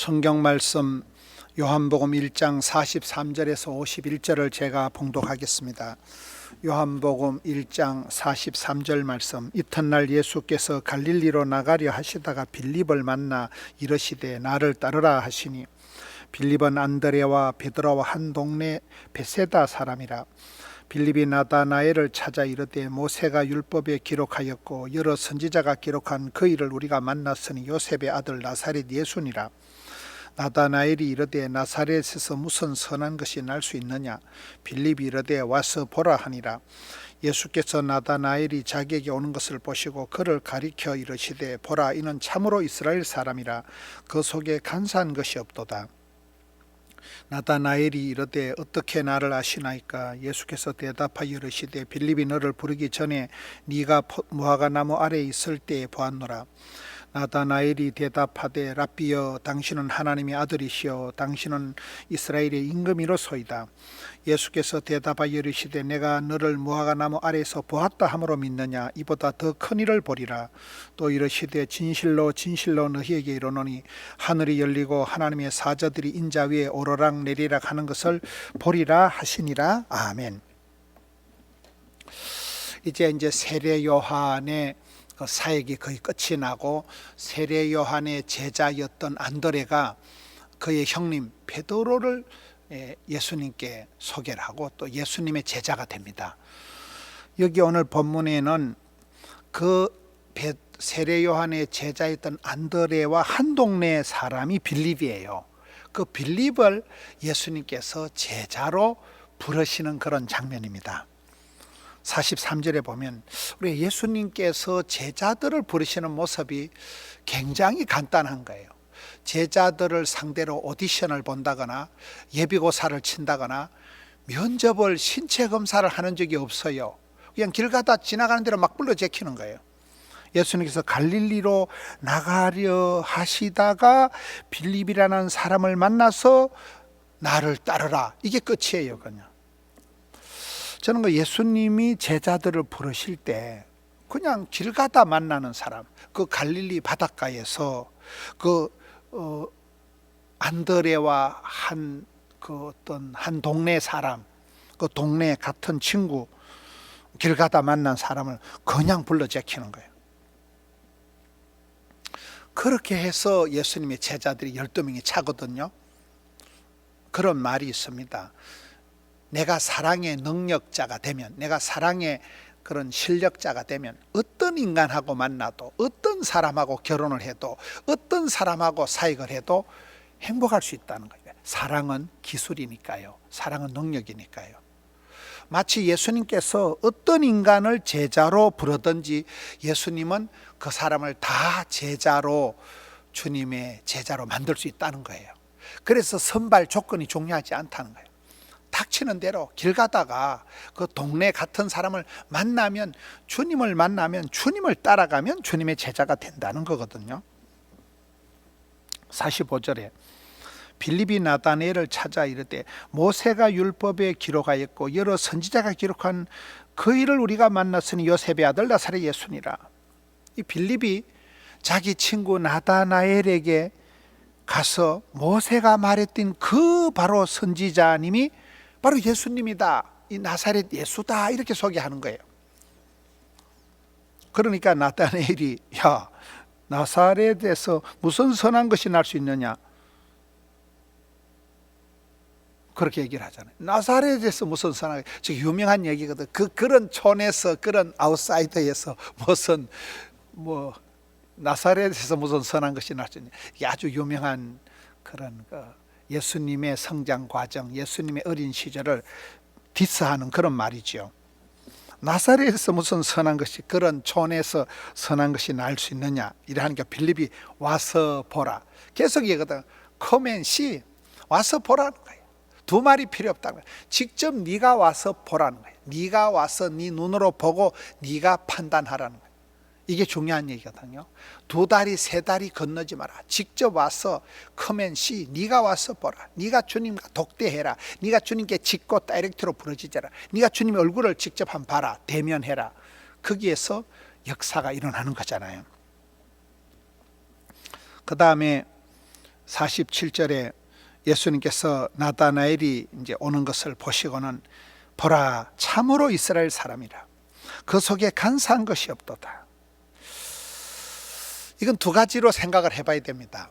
성경 말씀 요한복음 1장 43절에서 51절을 제가 봉독하겠습니다. 요한복음 1장 43절 말씀. 이튿날 예수께서 갈릴리로 나가려 하시다가 빌립을 만나 이르시되 나를 따르라 하시니 빌립은 안드레와 베드로와 한 동네 베세다 사람이라. 빌립이 나다나엘을 찾아 이르되 모세가 율법에 기록하였고 여러 선지자가 기록한 그 일을 우리가 만났으니 요셉의 아들 나사렛 예수니라. 나다나엘이 이르되 나사렛에서 무슨 선한 것이 날 수 있느냐. 빌립이 이르되 와서 보라 하니라. 예수께서 나다나엘이 자기에게 오는 것을 보시고 그를 가리켜 이르시되 보라, 이는 참으로 이스라엘 사람이라. 그 속에 간사한 것이 없도다. 나다나엘이 이르되 어떻게 나를 아시나이까. 예수께서 대답하여 이르시되 빌립이 너를 부르기 전에 네가 무화과 나무 아래에 있을 때에 보았노라. 나다나엘이 대답하되 랍비여, 당신은 하나님의 아들이시여 당신은 이스라엘의 임금이로소이다. 예수께서 대답하여 이르시되 내가 너를 무화과 나무 아래에서 보았다 함으로 믿느냐. 이보다 더 큰 일을 보리라. 또 이르시되 진실로 진실로 너희에게 이르노니 하늘이 열리고 하나님의 사자들이 인자 위에 오르락 내리락 하는 것을 보리라 하시니라. 아멘. 이제 세례 요한의 그 사역이 거의 끝이 나고 세례 요한의 제자였던 안드레가 그의 형님 베드로를 예수님께 소개를 하고 또 예수님의 제자가 됩니다. 여기 오늘 본문에는 그 세례 요한의 제자였던 안드레와 한 동네 사람이 빌립이에요. 그 빌립을 예수님께서 제자로 부르시는 그런 장면입니다. 43절에 보면 우리 예수님께서 제자들을 부르시는 모습이 굉장히 간단한 거예요. 제자들을 상대로 오디션을 본다거나 예비고사를 친다거나 면접을 신체 검사를 하는 적이 없어요. 그냥 길 가다 지나가는 대로 막 불러 제키는 거예요. 예수님께서 갈릴리로 나가려 하시다가 빌립이라는 사람을 만나서 나를 따르라, 이게 끝이에요. 저는 그 예수님이 제자들을 부르실 때 그냥 길 가다 만나는 사람, 그 갈릴리 바닷가에서 그 안드레와 한 동네 사람, 그 동네 같은 친구, 길 가다 만난 사람을 그냥 불러 제키는 거예요. 그렇게 해서 예수님의 제자들이 12명이 차거든요. 그런 말이 있습니다. 내가 사랑의 능력자가 되면, 내가 사랑의 그런 실력자가 되면 어떤 인간하고 만나도, 어떤 사람하고 결혼을 해도, 어떤 사람하고 사역을 해도 행복할 수 있다는 거예요. 사랑은 기술이니까요. 사랑은 능력이니까요. 마치 예수님께서 어떤 인간을 제자로 부르든지 예수님은 그 사람을 다 제자로, 주님의 제자로 만들 수 있다는 거예요. 그래서 선발 조건이 중요하지 않다는 거예요. 닥치는 대로 길 가다가 그 동네 같은 사람을 만나면, 주님을 만나면, 주님을 따라가면 주님의 제자가 된다는 거거든요. 45절에 빌립이 나다나엘을 찾아 이르되 모세가 율법에 기록하였고 여러 선지자가 기록한 그 일을 우리가 만났으니 요셉의 아들 나사렛 예수니라. 이 빌립이 자기 친구 나다나엘에게 가서 모세가 말했던 그 바로 선지자님이 바로 예수님이다, 이 나사렛 예수다, 이렇게 소개하는 거예요. 그러니까 나다나엘이 야, 나사렛에서 무슨 선한 것이 날 수 있느냐, 그렇게 얘기를 하잖아요. 나사렛에서 무슨 선한, 즉 유명한 얘기거든. 그런 촌에서, 그런 아웃사이더에서 무슨 나사렛에서 무슨 선한 것이 날 수 있느냐, 이게 아주 유명한 그런 예수님의 성장 과정, 예수님의 어린 시절을 디스하는 그런 말이죠. 나사렛에서 무슨 선한 것이, 그런 촌에서 선한 것이 날 수 있느냐, 이래 하니까 빌립이 와서 보라, 계속 얘기하거든. Come and see, 와서 보라는 거예요. 두 말이 필요 없다는 거예요. 직접 네가 와서 보라는 거예요. 네가 와서 네 눈으로 보고 네가 판단하라는 거예요. 이게 중요한 얘기거든요. 2다리 3다리 건너지 마라. 직접 와서 come and see, 네가 와서 보라. 네가 주님과 독대해라. 네가 주님께 직고 다이렉트로 부르짖어라. 네가 주님의 얼굴을 직접 한번 봐라. 대면해라. 거기에서 역사가 일어나는 거잖아요. 그 다음에 47절에 예수님께서 나다나엘이 이제 오는 것을 보시고는 보라, 참으로 이스라엘 사람이라. 그 속에 간사한 것이 없도다. 이건 두 가지로 생각을 해봐야 됩니다.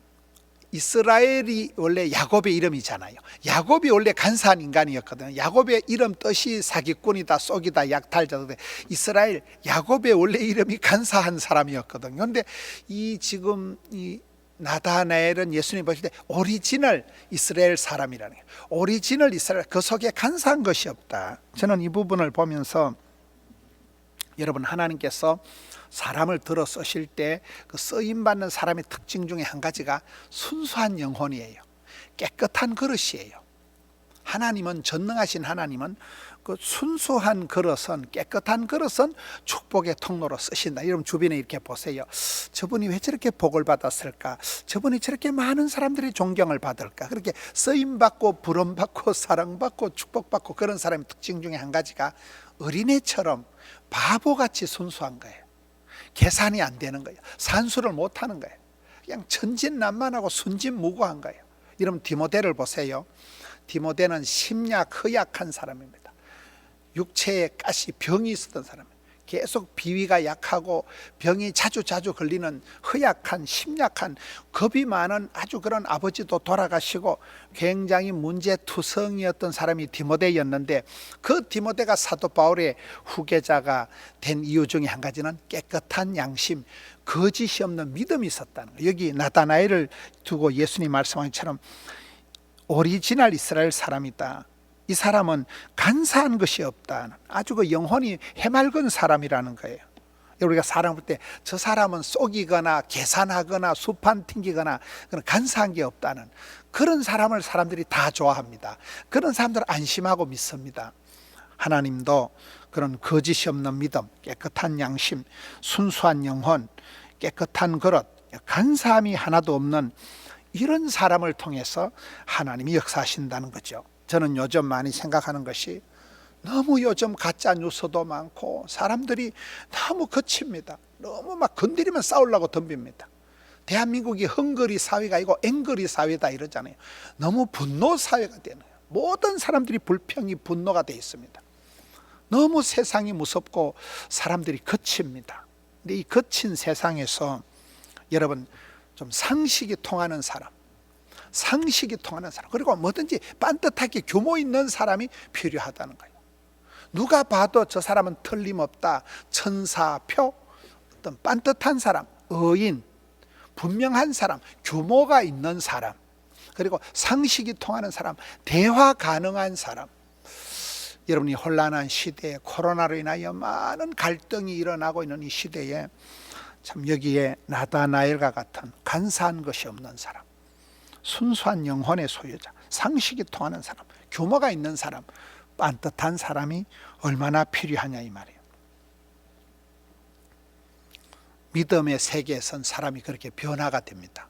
이스라엘이 원래 야곱의 이름이잖아요. 야곱이 원래 간사한 인간이었거든요. 야곱의 이름 뜻이 사기꾼이다, 쏘기다, 약탈자다. 이스라엘, 야곱의 원래 이름이 간사한 사람이었거든요. 그런데 지금 나다나엘은 예수님 보실 때 오리지널 이스라엘 사람이라는 거예요. 오리지널 이스라엘, 그 속에 간사한 것이 없다. 저는 이 부분을 보면서 여러분, 하나님께서 사람을 들어 쓰실 때 그 쓰임받는 사람의 특징 중에 한 가지가 순수한 영혼이에요. 깨끗한 그릇이에요. 하나님은, 전능하신 하나님은 그 순수한 그릇은, 깨끗한 그릇은 축복의 통로로 쓰신다. 여러분 주변에 이렇게 보세요. 저분이 왜 저렇게 복을 받았을까? 저분이 저렇게 많은 사람들이 존경을 받을까? 그렇게 쓰임받고 부름받고 사랑받고 축복받고 그런 사람의 특징 중에 한 가지가 어린애처럼 바보같이 순수한 거예요. 계산이 안 되는 거예요. 산수를 못하는 거예요. 그냥 천진난만하고 순진무구한 거예요. 여러분 디모데를 보세요. 디모데는 심약 허약한 사람입니다. 육체에 가시 병이 있었던 사람이에요. 계속 비위가 약하고 병이 자주 걸리는 허약한, 심약한, 겁이 많은 아주 그런 아버지도 돌아가시고 굉장히 문제투성이었던 사람이 디모데였는데, 그 디모데가 사도 바울의 후계자가 된 이유 중에 한 가지는 깨끗한 양심, 거짓이 없는 믿음이 있었다는 거예요. 여기 나다나엘을 두고 예수님 말씀하신 것처럼 오리지널 이스라엘 사람이다. 이 사람은 간사한 것이 없다. 아주 그 영혼이 해맑은 사람이라는 거예요. 우리가 사람 볼 때 저 사람은 속이거나 계산하거나 수판 튕기거나 그런 간사한 게 없다는 그런 사람을 사람들이 다 좋아합니다. 그런 사람들을 안심하고 믿습니다. 하나님도 그런 거짓이 없는 믿음, 깨끗한 양심, 순수한 영혼, 깨끗한 그릇, 간사함이 하나도 없는 이런 사람을 통해서 하나님이 역사하신다는 거죠. 저는 요즘 많이 생각하는 것이, 너무 요즘 가짜 뉴스도 많고 사람들이 너무 거칩니다. 너무 막 건드리면 싸우려고 덤빕니다. 대한민국이 헝그리 사회가 아니고 앵그리 사회다 이러잖아요. 너무 분노 사회가 되네요. 모든 사람들이 불평이 분노가 되어 있습니다. 너무 세상이 무섭고 사람들이 거칩니다. 근데 이 거친 세상에서 여러분 좀 상식이 통하는 사람, 상식이 통하는 사람, 그리고 뭐든지 빤듯하게 규모 있는 사람이 필요하다는 거예요. 누가 봐도 저 사람은 틀림없다, 천사표, 어떤 빤듯한 사람, 의인, 분명한 사람, 규모가 있는 사람, 그리고 상식이 통하는 사람, 대화 가능한 사람. 여러분이 혼란한 시대에, 코로나로 인하여 많은 갈등이 일어나고 있는 이 시대에 참 여기에 나다나엘과 같은 간사한 것이 없는 사람, 순수한 영혼의 소유자, 상식이 통하는 사람, 규모가 있는 사람, 빤듯한 사람이 얼마나 필요하냐 이 말이에요. 믿음의 세계에선 사람이 그렇게 변화가 됩니다.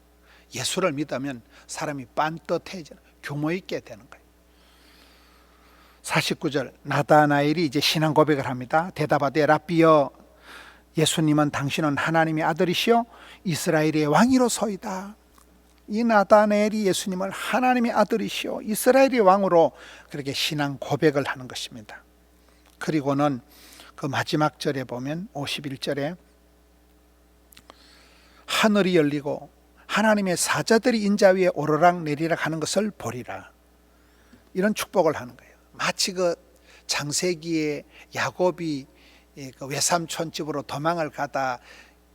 예수를 믿으면 사람이 빤듯해지는, 규모 있게 되는 거예요. 49절, 나다나엘이 이제 신앙 고백을 합니다. 대답하되 랍비여, 예수님은 당신은 하나님의 아들이시요 이스라엘의 왕이로소이다. 이 나다나엘이 예수님을 하나님의 아들이시오 이스라엘의 왕으로 그렇게 신앙 고백을 하는 것입니다. 그리고는 그 마지막 절에 보면 51절에 하늘이 열리고 하나님의 사자들이 인자 위에 오르락 내리락 하는 것을 보리라. 이런 축복을 하는 거예요. 마치 그 창세기에 야곱이 그 외삼촌 집으로 도망을 가다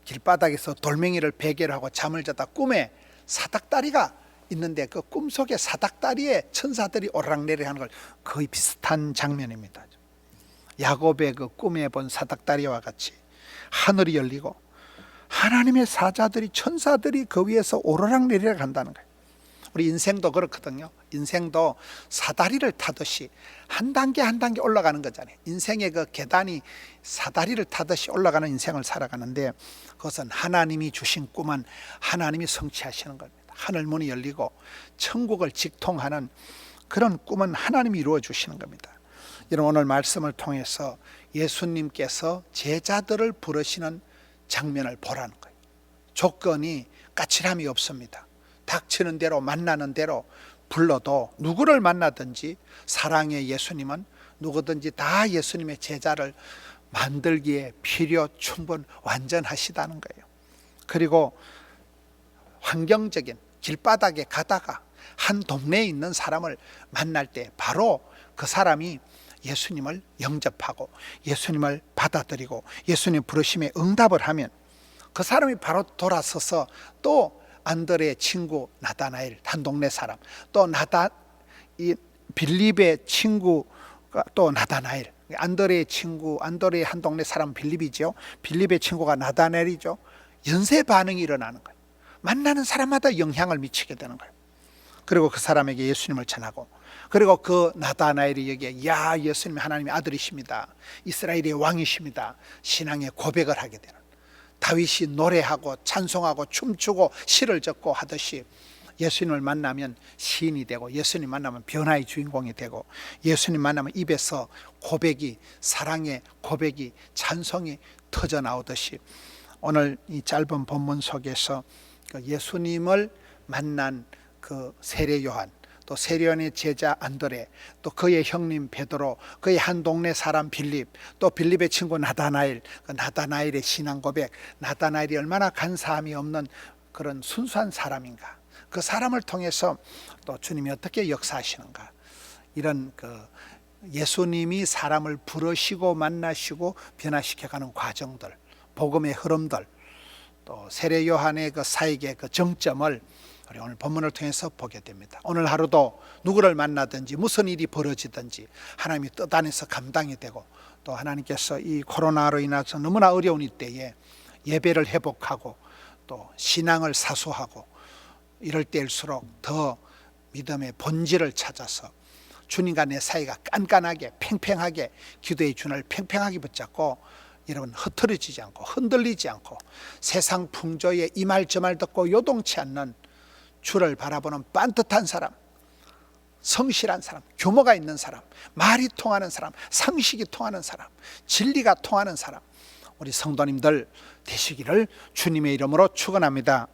길바닥에서 돌멩이를 베개로 하고 잠을 자다 꿈에 사닥다리가 있는데 그 꿈속에 사닥다리에 천사들이 오르락내리락 하는 걸 거의 비슷한 장면입니다. 야곱의 그 꿈에 본 사닥다리와 같이 하늘이 열리고 하나님의 사자들이, 천사들이 그 위에서 오르락내리락 한다는 거예요. 우리 인생도 그렇거든요. 인생도 사다리를 타듯이 한 단계 한 단계 올라가는 거잖아요. 인생의 그 계단이 사다리를 타듯이 올라가는 인생을 살아가는데, 그것은 하나님이 주신 꿈은 하나님이 성취하시는 겁니다. 하늘문이 열리고 천국을 직통하는 그런 꿈은 하나님이 이루어 주시는 겁니다. 여러분, 오늘 말씀을 통해서 예수님께서 제자들을 부르시는 장면을 보라는 거예요. 조건이 까칠함이 없습니다. 닥치는 대로 만나는 대로 불러도 누구를 만나든지 사랑의 예수님은 누구든지 다 예수님의 제자를 만들기에 필요 충분 완전하시다는 거예요. 그리고 환경적인 길바닥에 가다가 한 동네에 있는 사람을 만날 때 바로 그 사람이 예수님을 영접하고 예수님을 받아들이고 예수님 부르심에 응답을 하면 그 사람이 바로 돌아서서 또 안드레의 친구 나다나엘, 한 동네 사람, 또 이 빌립의 친구가 또 나다나엘, 안드레의 친구, 안드레의 한 동네 사람 빌립이죠. 빌립의 친구가 나다나엘이죠. 연쇄 반응이 일어나는 거예요. 만나는 사람마다 영향을 미치게 되는 거예요. 그리고 그 사람에게 예수님을 전하고, 그리고 그 나다나엘이 여기에 야, 예수님 하나님의 아들이십니다, 이스라엘의 왕이십니다, 신앙의 고백을 하게 되는, 다윗이 노래하고 찬송하고 춤추고 시를 적고 하듯이 예수님을 만나면 시인이 되고, 예수님 만나면 변화의 주인공이 되고, 예수님 만나면 입에서 고백이, 사랑의 고백이, 찬송이 터져 나오듯이 오늘 이 짧은 본문 속에서 예수님을 만난 그 세례 요한, 또 세례 요한의 제자 안드레, 또 그의 형님 베드로, 그의 한 동네 사람 빌립, 또 빌립의 친구 나다나엘, 그 나다나엘의 신앙 고백, 나다나엘이 얼마나 간사함이 없는 그런 순수한 사람인가, 그 사람을 통해서 또 주님이 어떻게 역사하시는가, 이런 그 예수님이 사람을 부르시고 만나시고 변화시켜가는 과정들, 복음의 흐름들, 또 세례 요한의 그 사역의 그 정점을 우리 오늘 본문을 통해서 보게 됩니다. 오늘 하루도 누구를 만나든지 무슨 일이 벌어지든지 하나님이 뜻 안에서 감당이 되고, 또 하나님께서 이 코로나로 인해서 너무나 어려운 이때에 예배를 회복하고 또 신앙을 사수하고 이럴 때일수록 더 믿음의 본질을 찾아서 주님과 내 사이가 깐깐하게 팽팽하게, 기도의 준을 팽팽하게 붙잡고 여러분 흐트러지지 않고 흔들리지 않고 세상 풍조에 이 말 저 말 듣고 요동치 않는 주를 바라보는 반듯한 사람, 성실한 사람, 규모가 있는 사람, 말이 통하는 사람, 상식이 통하는 사람, 진리가 통하는 사람, 우리 성도님들 되시기를 주님의 이름으로 축원합니다.